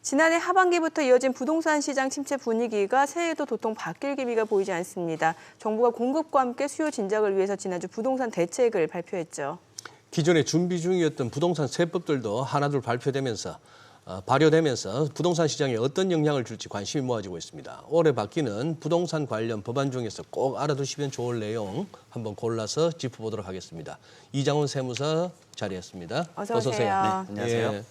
지난해 하반기부터 이어진 부동산 시장 침체 분위기가 새해에도 도통 바뀔 기미가 보이지 않습니다. 정부가 공급과 함께 수요 진작을 위해서 지난주 부동산 대책을 발표했죠. 기존에 준비 중이었던 부동산 세법들도 하나둘 발효되면서 부동산 시장에 어떤 영향을 줄지 관심이 모아지고 있습니다. 올해 바뀌는 부동산 관련 법안 중에서 꼭 알아두시면 좋을 내용 한번 골라서 짚어보도록 하겠습니다. 이장훈 세무사 자리했습니다. 어서 오세요. 네, 안녕하세요. 예.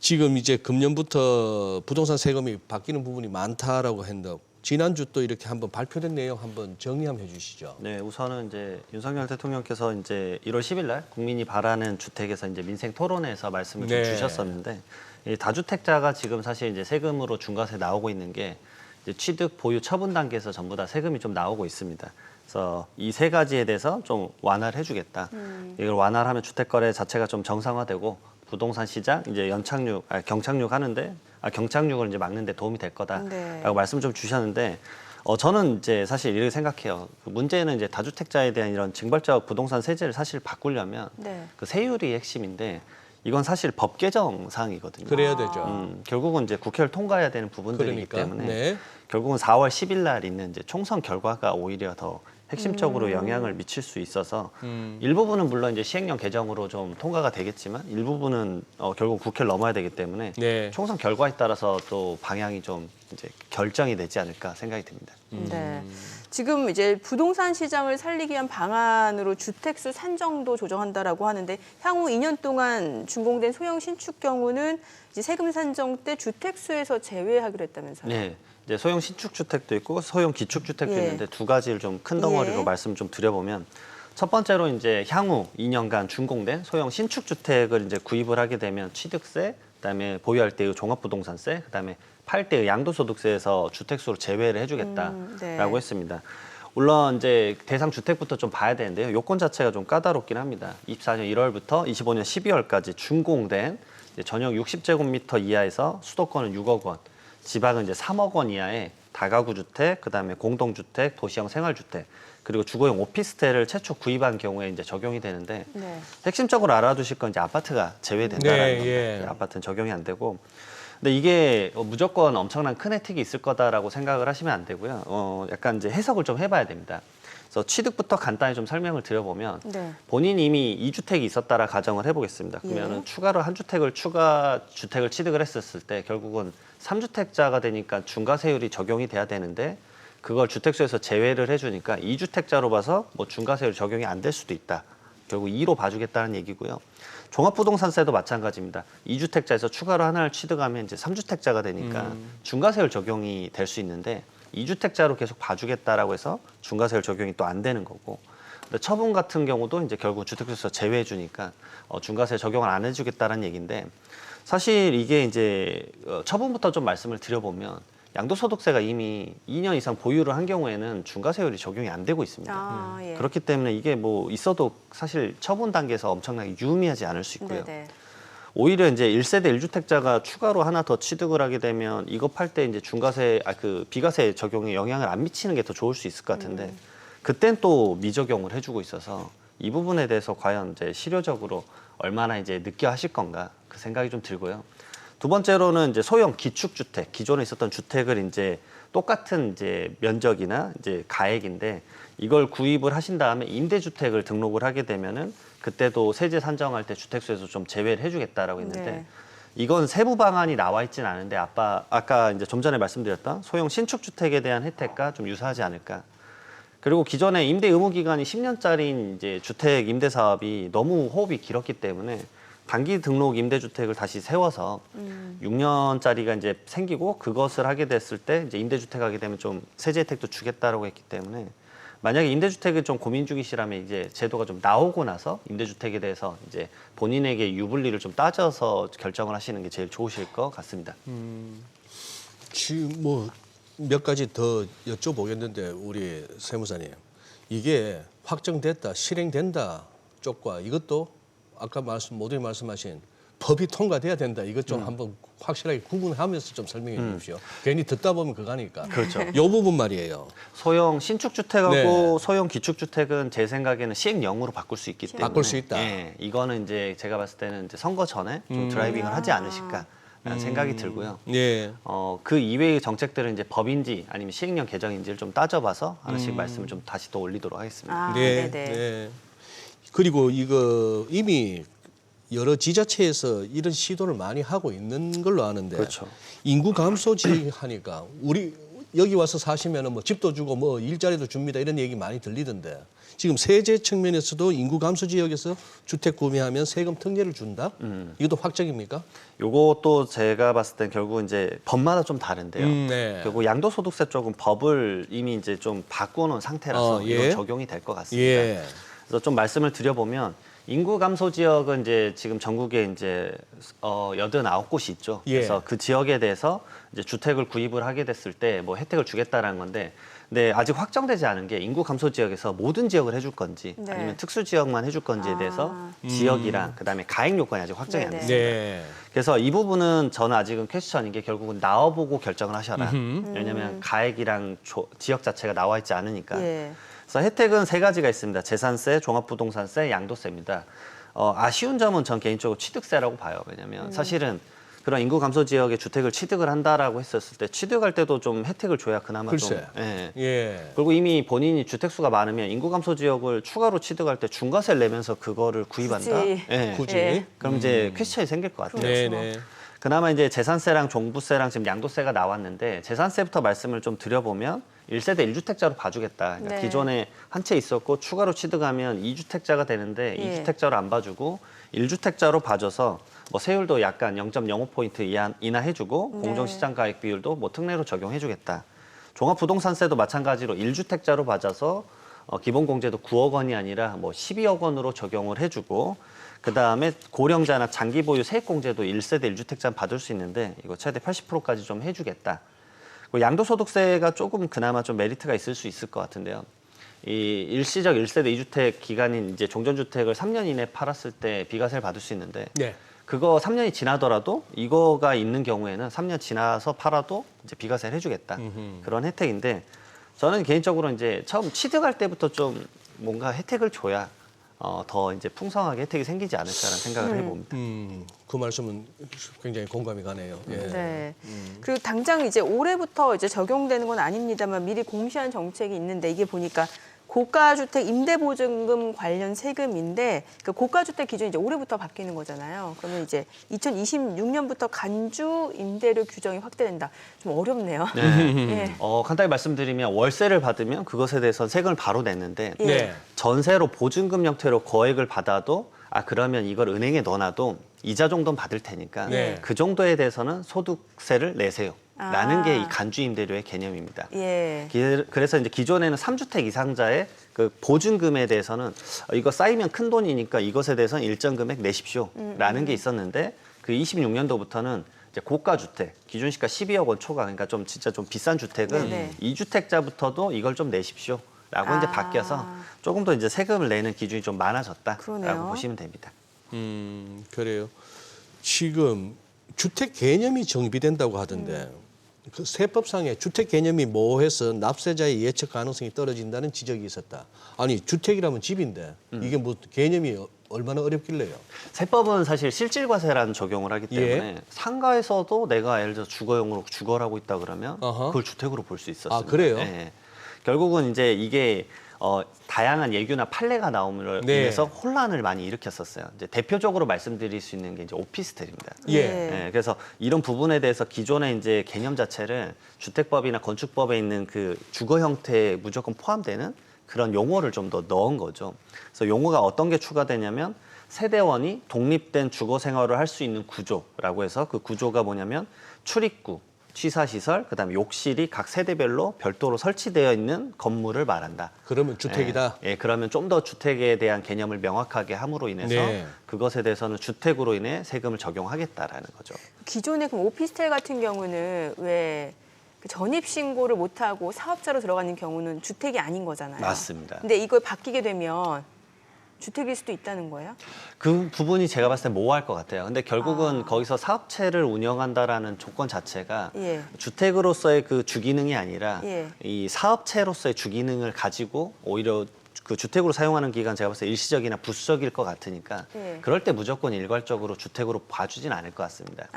지금 이제 금년부터 부동산 세금이 바뀌는 부분이 많다라고 했는데 지난주 또 이렇게 한번 발표된 내용 한번 정리 한번 해주시죠. 네, 우선은 이제 윤석열 대통령께서 이제 1월 10일 날 국민이 바라는 주택에서 이제 민생 토론회에서 말씀을 좀 네. 주셨었는데 이 다주택자가 지금 사실 이제 세금으로 중과세 나오고 있는 게 이제 취득, 보유, 처분 단계에서 전부 다 세금이 좀 나오고 있습니다. 그래서 이 세 가지에 대해서 좀 완화를 해주겠다. 이걸 완화를 하면 주택 거래 자체가 좀 정상화되고 부동산 시장 이제 경착륙을 이제 막는데 도움이 될 거다라고 네. 말씀 좀 주셨는데 저는 이제 사실 이렇게 생각해요. 그 문제는 이제 다주택자에 대한 이런 징벌적 부동산 세제를 사실 바꾸려면 네. 그 세율이 핵심인데 이건 사실 법 개정 사항이거든요. 그래야 되죠. 결국은 이제 국회를 통과해야 되는 부분들이기 그러니까. 때문에 네. 결국은 4월 10일 날 있는 이제 총선 결과가 오히려 더 핵심적으로 영향을 미칠 수 있어서 일부분은 물론 이제 시행령 개정으로 좀 통과가 되겠지만 일부분은 결국 국회를 넘어야 되기 때문에 네. 총선 결과에 따라서 또 방향이 좀 이제 결정이 되지 않을까 생각이 듭니다. 네. 지금 이제 부동산 시장을 살리기 위한 방안으로 주택수 산정도 조정한다라고 하는데 향후 2년 동안 준공된 소형 신축 경우는 이제 세금 산정 때 주택수에서 제외하기로 했다면서요? 네. 이제 소형 신축 주택도 있고 소형 기축 주택도 예. 있는데 두 가지를 좀 큰 덩어리로 예. 말씀 좀 드려보면 첫 번째로 이제 향후 2년간 준공된 소형 신축 주택을 이제 구입을 하게 되면 취득세, 그다음에 보유할 때의 종합부동산세, 그다음에 팔 때의 양도소득세에서 주택수를 제외를 해주겠다라고 네. 했습니다. 물론 이제 대상 주택부터 좀 봐야 되는데요. 요건 자체가 좀 까다롭긴 합니다. 24년 1월부터 25년 12월까지 준공된 이제 전용 60제곱미터 이하에서 수도권은 6억 원, 지방은 이제 3억 원 이하의 다가구 주택, 그다음에 공동주택, 도시형 생활주택, 그리고 주거용 오피스텔을 최초 구입한 경우에 이제 적용이 되는데 네. 핵심적으로 알아두실 건 이제 아파트가 제외된다는 네, 겁니다. 예. 아파트는 적용이 안 되고. 근데 이게 무조건 엄청난 큰 혜택이 있을 거다라고 생각을 하시면 안 되고요. 약간 이제 해석을 좀 해봐야 됩니다. 그래서 취득부터 간단히 좀 설명을 드려보면 네. 본인이 이미 2주택이 있었다라 가정을 해보겠습니다. 그러면은 예. 추가로 한 주택을 추가 주택을 취득을 했었을 때 결국은 3주택자가 되니까 중과세율이 적용이 돼야 되는데 그걸 주택수에서 제외를 해주니까 2주택자로 봐서 뭐 중과세율 적용이 안 될 수도 있다. 결국 2로 봐주겠다는 얘기고요. 종합부동산세도 마찬가지입니다. 2주택자에서 추가로 하나를 취득하면 이제 3주택자가 되니까 중과세율 적용이 될 수 있는데 2주택자로 계속 봐주겠다라고 해서 중과세율 적용이 또 안 되는 거고. 근데 처분 같은 경우도 이제 결국 주택수에서 제외해 주니까 중과세 적용을 안 해주겠다는 얘기인데 사실 이게 이제 처분부터 좀 말씀을 드려보면 양도소득세가 이미 2년 이상 보유를 한 경우에는 중과세율이 적용이 안 되고 있습니다. 아, 예. 그렇기 때문에 이게 뭐 있어도 사실 처분 단계에서 엄청나게 유의미하지 않을 수 있고요. 네네. 오히려 이제 1세대 1주택자가 추가로 하나 더 취득을 하게 되면 이거 팔 때 이제 비과세 적용에 영향을 안 미치는 게 더 좋을 수 있을 것 같은데 그땐 또 미적용을 해주고 있어서 이 부분에 대해서 과연 이제 실효적으로 얼마나 이제 늦게 하실 건가 그 생각이 좀 들고요. 두 번째로는 이제 소형 기축주택, 기존에 있었던 주택을 이제 똑같은 이제 면적이나 이제 가액인데 이걸 구입을 하신 다음에 임대주택을 등록을 하게 되면은 그때도 세제 산정할 때 주택수에서 좀 제외를 해주겠다라고 했는데 네. 이건 세부 방안이 나와 있지는 않은데 아까 이제 좀 전에 말씀드렸던 소형 신축주택에 대한 혜택과 좀 유사하지 않을까. 그리고 기존에 임대 의무 기간이 10년짜리인 이제 주택 임대 사업이 너무 호흡이 길었기 때문에 단기 등록 임대주택을 다시 세워서 6년짜리가 이제 생기고 그것을 하게 됐을 때 이제 임대주택 하게 되면 좀 세제 혜택도 주겠다라고 했기 때문에 만약에 임대주택을 좀 고민 중이시라면 이제 제도가 좀 나오고 나서 임대주택에 대해서 이제 본인에게 유불리를 좀 따져서 결정을 하시는 게 제일 좋으실 것 같습니다. 지금 뭐 몇 가지 더 여쭤보겠는데 우리 세무사님 이게 확정됐다 실행된다 쪽과 이것도 아까 모두 말씀하신 법이 통과돼야 된다 이것 좀 한번 확실하게 구분하면서 좀 설명해 주십시오. 괜히 듣다 보면 그거니까. 그렇죠. 이 부분 말이에요. 소형 신축주택하고 네. 소형 기축주택은 제 생각에는 시행령으로 바꿀 수 있기 때문에 바꿀 수 있다. 예, 이거는 이제 제가 봤을 때는 이제 선거 전에 좀 드라이빙을 하지 않으실까. 라는 생각이 들고요. 예. 그 이외의 정책들은 이제 법인지 아니면 시행령 개정인지를 좀 따져봐서 하나씩 말씀을 좀 다시 또 올리도록 하겠습니다. 아, 네. 네네. 네. 그리고 이거 이미 여러 지자체에서 이런 시도를 많이 하고 있는 걸로 아는데 그렇죠. 인구 감소지 하니까 우리 여기 와서 사시면은 뭐 집도 주고 뭐 일자리도 줍니다 이런 얘기 많이 들리던데 지금 세제 측면에서도 인구 감소 지역에서 주택 구매하면 세금 특례를 준다? 이것도 확정입니까? 요것도 제가 봤을 땐 결국 이제 법마다 좀 다른데요. 네. 결국 양도소득세 쪽은 법을 이미 이제 좀 바꿔놓은 상태라서 예. 이건 적용이 될 것 같습니다. 예. 그래서 좀 말씀을 드려보면 인구 감소 지역은 이제 지금 전국에 이제 89곳이 있죠. 예. 그래서 그 지역에 대해서 이제 주택을 구입을 하게 됐을 때 뭐 혜택을 주겠다라는 건데, 근데 아직 확정되지 않은 게 인구 감소 지역에서 모든 지역을 해줄 건지 네. 아니면 특수 지역만 해줄 건지에 대해서 지역이랑 그다음에 가액 요건이 아직 확정이 안 네네. 됐습니다. 네. 그래서 이 부분은 저는 아직은 퀘스천인 게 결국은 나와보고 결정을 하셔라. 왜냐하면 가액이랑 지역 자체가 나와 있지 않으니까. 예. 그래서 혜택은 세 가지가 있습니다. 재산세, 종합부동산세, 양도세입니다. 아쉬운 점은 전 개인적으로 취득세라고 봐요. 왜냐하면 사실은 그런 인구 감소 지역에 주택을 취득을 한다라고 했었을 때 취득할 때도 좀 혜택을 줘야 그나마 좀. 글쎄. 예. 예. 그리고 이미 본인이 주택수가 많으면 인구 감소 지역을 추가로 취득할 때 중과세를 내면서 그거를 구입한다. 굳이. 예. 굳이. 예. 그럼 이제 퀘스천이 생길 것 같아요. 그렇죠. 네네. 그나마 이제 재산세랑 종부세랑 지금 양도세가 나왔는데 재산세부터 말씀을 좀 드려보면 1세대 1주택자로 봐주겠다. 그러니까 네. 기존에 한 채 있었고 추가로 취득하면 2주택자가 되는데 예. 2주택자로 안 봐주고 1주택자로 봐줘서 뭐 세율도 약간 0.05포인트 인하해주고 네. 공정시장 가액 비율도 뭐 특례로 적용해주겠다. 종합부동산세도 마찬가지로 1주택자로 봐줘서 기본 공제도 9억 원이 아니라 뭐 12억 원으로 적용을 해주고 그다음에 고령자나 장기 보유 세액 공제도 1세대 1주택자 받을 수 있는데 이거 최대 80%까지 좀 해주겠다. 양도소득세가 조금 그나마 좀 메리트가 있을 수 있을 것 같은데요. 이 일시적 1세대 2주택 기간인 이제 종전주택을 3년 이내 팔았을 때 비과세를 받을 수 있는데 네. 그거 3년이 지나더라도 이거가 있는 경우에는 3년 지나서 팔아도 이제 비과세를 해주겠다. 그런 혜택인데 저는 개인적으로 이제 처음 취득할 때부터 좀 뭔가 혜택을 줘야 더 이제 풍성하게 혜택이 생기지 않을까라는 생각을 해봅니다. 그 말씀은 굉장히 공감이 가네요. 예. 네. 그리고 당장 이제 올해부터 이제 적용되는 건 아닙니다만 미리 공시한 정책이 있는데 이게 보니까 고가주택 임대보증금 관련 세금인데 그 고가주택 기준이 이제 올해부터 바뀌는 거잖아요. 그러면 이제 2026년부터 간주 임대료 규정이 확대된다. 좀 어렵네요. 예. 간단히 말씀드리면 월세를 받으면 그것에 대해서 세금을 바로 냈는데 예. 네. 전세로 보증금 형태로 거액을 받아도 그러면 이걸 은행에 넣어놔도 이자 정도는 받을 테니까 네. 그 정도에 대해서는 소득세를 내세요. 라는 아. 게 이 간주 임대료의 개념입니다. 예. 그래서 이제 기존에는 3주택 이상자의 그 보증금에 대해서는 이거 쌓이면 큰 돈이니까 이것에 대해서는 일정 금액 내십시오라는 게 있었는데 그 26년도부터는 이제 고가 주택 기준 시가 12억 원 초과 그러니까 좀 진짜 좀 비싼 주택은 네네. 2주택자부터도 이걸 좀 내십시오라고 이제 바뀌어서 조금 더 이제 세금을 내는 기준이 좀 많아졌다라고 그러네요. 보시면 됩니다. 그래요. 지금 주택 개념이 정비된다고 하던데 그 세법상에 주택 개념이 모호해서 납세자의 예측 가능성이 떨어진다는 지적이 있었다. 아니 주택이라면 집인데 이게 뭐 개념이 얼마나 어렵길래요? 세법은 사실 실질과세라는 적용을 하기 때문에 예. 상가에서도 내가 예를 들어 주거용으로 주거를 하고 있다 그러면 어허. 그걸 주택으로 볼 수 있었습니다. 아, 그래요? 예. 결국은 이제 이게 다양한 예규나 판례가 나옴으로 네. 인해서 혼란을 많이 일으켰었어요. 이제 대표적으로 말씀드릴 수 있는 게 이제 오피스텔입니다. 예. 예, 그래서 이런 부분에 대해서 기존의 이제 개념 자체를 주택법이나 건축법에 있는 그 주거 형태에 무조건 포함되는 그런 용어를 좀 더 넣은 거죠. 그래서 용어가 어떤 게 추가되냐면 세대원이 독립된 주거 생활을 할 수 있는 구조라고 해서 그 구조가 뭐냐면 출입구, 취사시설, 그다음에 욕실이 각 세대별로 별도로 설치되어 있는 건물을 말한다. 그러면 주택이다. 예, 그러면 좀 더 주택에 대한 개념을 명확하게 함으로 인해서 네. 그것에 대해서는 주택으로 인해 세금을 적용하겠다라는 거죠. 기존에 그럼 오피스텔 같은 경우는 왜 전입 신고를 못 하고 사업자로 들어가는 경우는 주택이 아닌 거잖아요. 맞습니다. 근데 이걸 바뀌게 되면 주택일 수도 있다는 거예요? 그 부분이 제가 봤을 때 모호할 것 같아요. 근데 결국은 거기서 사업체를 운영한다라는 조건 자체가 예. 주택으로서의 그 주기능이 아니라 예. 이 사업체로서의 주기능을 가지고 오히려 그 주택으로 사용하는 기간 제가 봤을 때 일시적이나 부수적일 것 같으니까 예. 그럴 때 무조건 일괄적으로 주택으로 봐주진 않을 것 같습니다.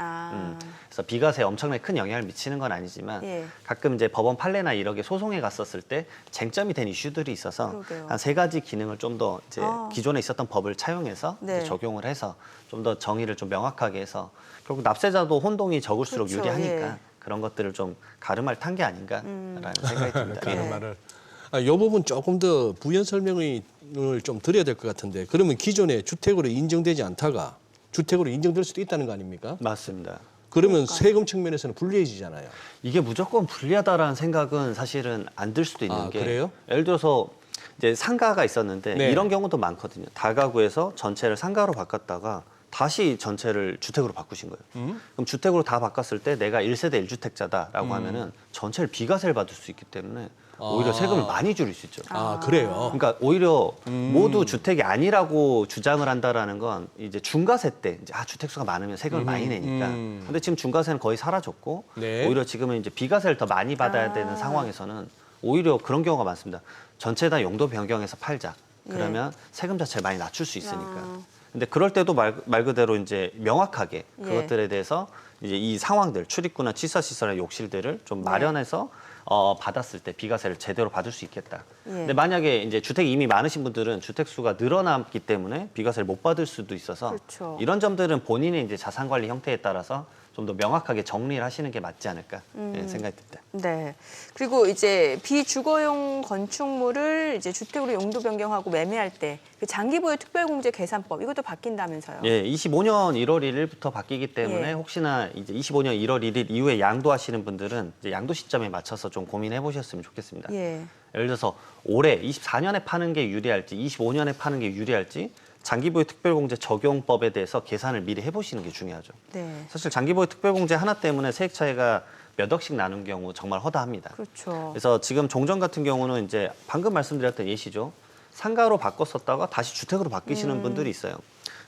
그래서 비과세에 엄청나게 큰 영향을 미치는 건 아니지만 예. 가끔 이제 법원 판례나 이렇게 소송에 갔었을 때 쟁점이 된 이슈들이 있어서 그러게요. 한 3가지 기능을 좀 더 이제 기존에 있었던 법을 차용해서 네. 이제 적용을 해서 좀 더 정의를 좀 명확하게 해서 결국 납세자도 혼동이 적을수록 그렇죠. 유리하니까 예. 그런 것들을 좀 가름을 탄 게 아닌가라는 생각이 듭니다. 그런 예. 말을. 이 부분 조금 더 부연 설명을 좀 드려야 될 것 같은데 그러면 기존에 주택으로 인정되지 않다가 주택으로 인정될 수도 있다는 거 아닙니까? 맞습니다. 그러면 세금 측면에서는 불리해지잖아요. 이게 무조건 불리하다라는 생각은 사실은 안 들 수도 있는 아, 게 그래요? 예를 들어서 이제 상가가 있었는데 네. 이런 경우도 많거든요. 다가구에서 전체를 상가로 바꿨다가 다시 전체를 주택으로 바꾸신 거예요. 그럼 주택으로 다 바꿨을 때 내가 1세대 1주택자다라고 하면은 전체를 비과세를 받을 수 있기 때문에 오히려 세금을 많이 줄일 수 있죠. 아, 그래요? 그러니까 오히려 모두 주택이 아니라고 주장을 한다라는 건 이제 중과세 때 이제 주택수가 많으면 세금을 많이 내니까. 근데 지금 중과세는 거의 사라졌고 네. 오히려 지금은 이제 비과세를 더 많이 받아야 되는 상황에서는 오히려 그런 경우가 많습니다. 전체 다 용도 변경해서 팔자. 그러면 세금 자체를 많이 낮출 수 있으니까. 근데 그럴 때도 말 그대로 이제 명확하게 그것들에 대해서 이제 이 상황들 출입구나 취사시설의 욕실들을 좀 마련해서 받았을 때 비과세를 제대로 받을 수 있겠다. 근데 만약에 이제 주택이 이미 많으신 분들은 주택 수가 늘어났기 때문에 비과세를 못 받을 수도 있어서 그렇죠. 이런 점들은 본인의 이제 자산 관리 형태에 따라서 좀 더 명확하게 정리를 하시는 게 맞지 않을까 생각이 듭니다. 네. 그리고 이제 비주거용 건축물을 이제 주택으로 용도 변경하고 매매할 때 그 장기보유 특별공제 계산법 이것도 바뀐다면서요? 예, 25년 1월 1일부터 바뀌기 때문에 예. 혹시나 이제 25년 1월 1일 이후에 양도하시는 분들은 이제 양도 시점에 맞춰서 좀 고민해 보셨으면 좋겠습니다. 예. 예를 들어서 올해 24년에 파는 게 유리할지 25년에 파는 게 유리할지 장기보유 특별공제 적용법에 대해서 계산을 미리 해보시는 게 중요하죠. 네. 사실 장기보유 특별공제 하나 때문에 세액 차이가 몇 억씩 나는 경우 정말 허다합니다. 그렇죠. 그래서 지금 종전 같은 경우는 이제 방금 말씀드렸던 예시죠. 상가로 바꿨었다가 다시 주택으로 바뀌시는 분들이 있어요.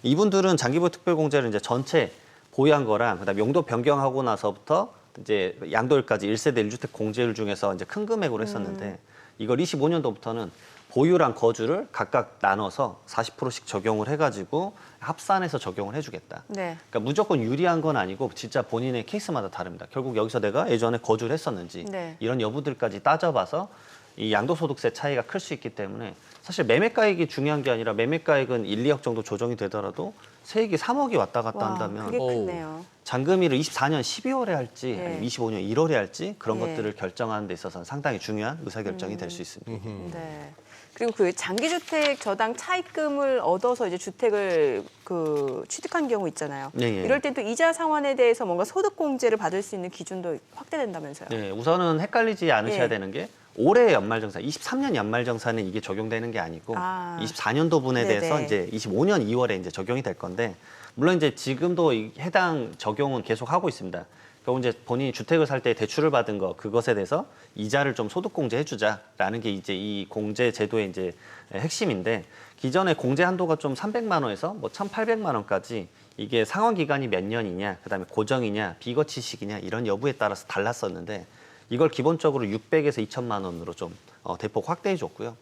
이분들은 장기보유 특별공제를 이제 전체 보유한 거랑 그다음 용도 변경하고 나서부터 이제 양도일까지 1세대 1주택 공제율 중에서 이제 큰 금액으로 했었는데 이걸 25년도부터는 보유랑 거주를 각각 나눠서 40%씩 적용을 해가지고 합산해서 적용을 해주겠다. 네. 그러니까 무조건 유리한 건 아니고 진짜 본인의 케이스마다 다릅니다. 결국 여기서 내가 예전에 거주를 했었는지 네. 이런 여부들까지 따져봐서 이 양도소득세 차이가 클 수 있기 때문에 사실 매매가액이 중요한 게 아니라 매매가액은 1, 2억 정도 조정이 되더라도 세액이 3억이 왔다 갔다 와, 한다면 그게 크네요. 잔금일을 24년 12월에 할지 네. 아니면 25년 1월에 할지 그런 예. 것들을 결정하는 데 있어서는 상당히 중요한 의사결정이 될 수 있습니다. 네. 그리고 그 장기주택 저당 차입금을 얻어서 이제 주택을 그 취득한 경우 있잖아요. 예, 예. 이럴 때 또 이자 상환에 대해서 뭔가 소득공제를 받을 수 있는 기준도 확대된다면서요. 네, 우선은 헷갈리지 않으셔야 예. 되는 게 올해 연말정산, 23년 연말정산은 이게 적용되는 게 아니고 24년도 분에 네네. 대해서 이제 25년 2월에 이제 적용이 될 건데 물론 이제 지금도 이 해당 적용은 계속 하고 있습니다. 결국 이제 본인이 주택을 살 때 대출을 받은 거 그것에 대해서 이자를 좀 소득공제 해주자라는 게 이제 이 공제 제도의 이제 핵심인데 기존에 공제 한도가 좀 300만 원에서 뭐 1,800만 원까지 이게 상환 기간이 몇 년이냐, 그다음에 고정이냐, 비거치식이냐 이런 여부에 따라서 달랐었는데 이걸 기본적으로 600에서 2천만 원으로 좀 대폭 확대해 줬고요.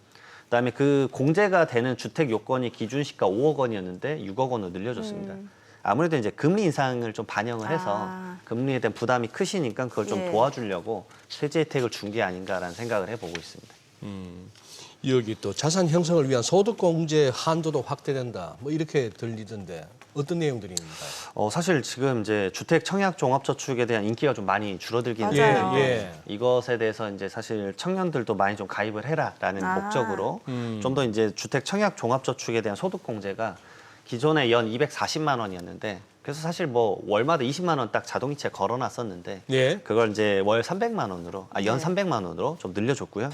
그다음에 그 공제가 되는 주택 요건이 기준 시가 5억 원이었는데 6억 원으로 늘려줬습니다. 아무래도 이제 금리 인상을 좀 반영을 해서 금리에 대한 부담이 크시니까 그걸 좀 예. 도와주려고 세제 혜택을 준 게 아닌가라는 생각을 해보고 있습니다. 여기 또 자산 형성을 위한 소득공제 한도도 확대된다. 뭐 이렇게 들리던데 어떤 내용들입니까? 사실 지금 이제 주택 청약 종합저축에 대한 인기가 좀 많이 줄어들긴 맞아요. 했는데 예. 이것에 대해서 이제 사실 청년들도 많이 좀 가입을 해라라는 목적으로 좀 더 이제 주택 청약 종합저축에 대한 소득공제가 기존에 연 240만 원이었는데 그래서 사실 뭐 월마다 20만 원 딱 자동이체 걸어놨었는데 예. 그걸 이제 월 300만 원으로 연 300만 원으로 좀 늘려줬고요.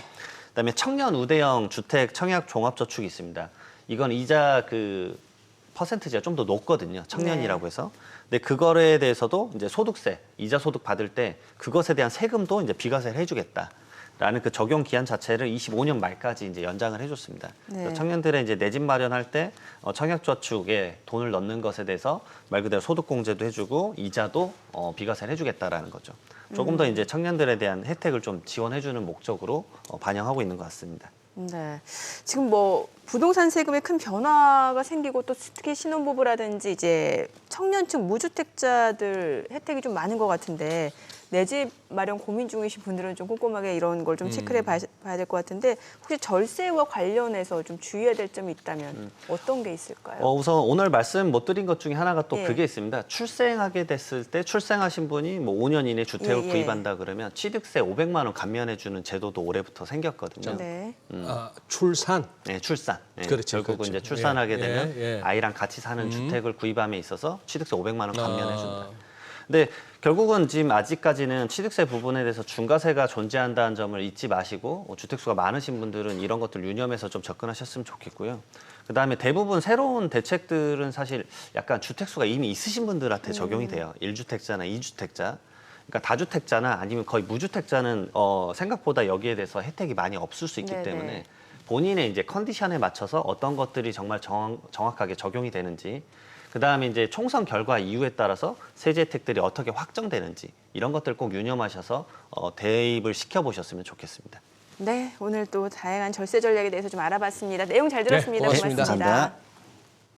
그다음에 청년 우대형 주택 청약 종합저축이 있습니다. 이건 이자 그 퍼센트지가 좀 더 높거든요. 청년이라고 해서. 근데 그거에 대해서도 이제 소득세, 이자 소득 받을 때 그것에 대한 세금도 이제 비과세를 해주겠다라는 그 적용 기한 자체를 25년 말까지 이제 연장을 해줬습니다. 네. 그래서 청년들의 이제 내 집 마련할 때 청약저축에 돈을 넣는 것에 대해서 말 그대로 소득공제도 해주고 이자도 비과세를 해주겠다라는 거죠. 조금 더 이제 청년들에 대한 혜택을 좀 지원해주는 목적으로 반영하고 있는 것 같습니다. 네. 지금 뭐 부동산 세금에 큰 변화가 생기고 또 특히 신혼부부라든지 이제 청년층 무주택자들 혜택이 좀 많은 것 같은데 내 집 마련 고민 중이신 분들은 좀 꼼꼼하게 이런 걸 좀 체크를 봐야 될 것 같은데 혹시 절세와 관련해서 좀 주의해야 될 점이 있다면 어떤 게 있을까요? 우선 오늘 말씀 못 드린 것 중에 하나가 또 예. 그게 있습니다. 출생하게 됐을 때 출생하신 분이 뭐 5년 이내 주택을 예, 예. 구입한다 그러면 취득세 500만 원 감면해주는 제도도 올해부터 생겼거든요. 네. 출산. 네, 출산. 네, 그렇죠, 결국은 그렇죠. 이제 출산하게 예, 되면 예. 아이랑 같이 사는 주택을 구입함에 있어서 취득세 500만 원 감면해준다. 아. 근데 결국은 지금 아직까지는 취득세 부분에 대해서 중과세가 존재한다는 점을 잊지 마시고 주택수가 많으신 분들은 이런 것들 유념해서 좀 접근하셨으면 좋겠고요. 그다음에 대부분 새로운 대책들은 사실 약간 주택수가 이미 있으신 분들한테 적용이 돼요. 1주택자나 2주택자. 그러니까 다주택자나 아니면 거의 무주택자는 생각보다 여기에 대해서 혜택이 많이 없을 수 있기 네네. 때문에 본인의 이제 컨디션에 맞춰서 어떤 것들이 정말 정확하게 적용이 되는지 그다음에 이제 총선 결과 이유에 따라서 세제 혜택들이 어떻게 확정되는지 이런 것들 꼭 유념하셔서 대입을 시켜보셨으면 좋겠습니다. 네, 오늘 또 다양한 절세 전략에 대해서 좀 알아봤습니다. 내용 잘 들었습니다. 고맙습니다. 고맙습니다. 감사합니다.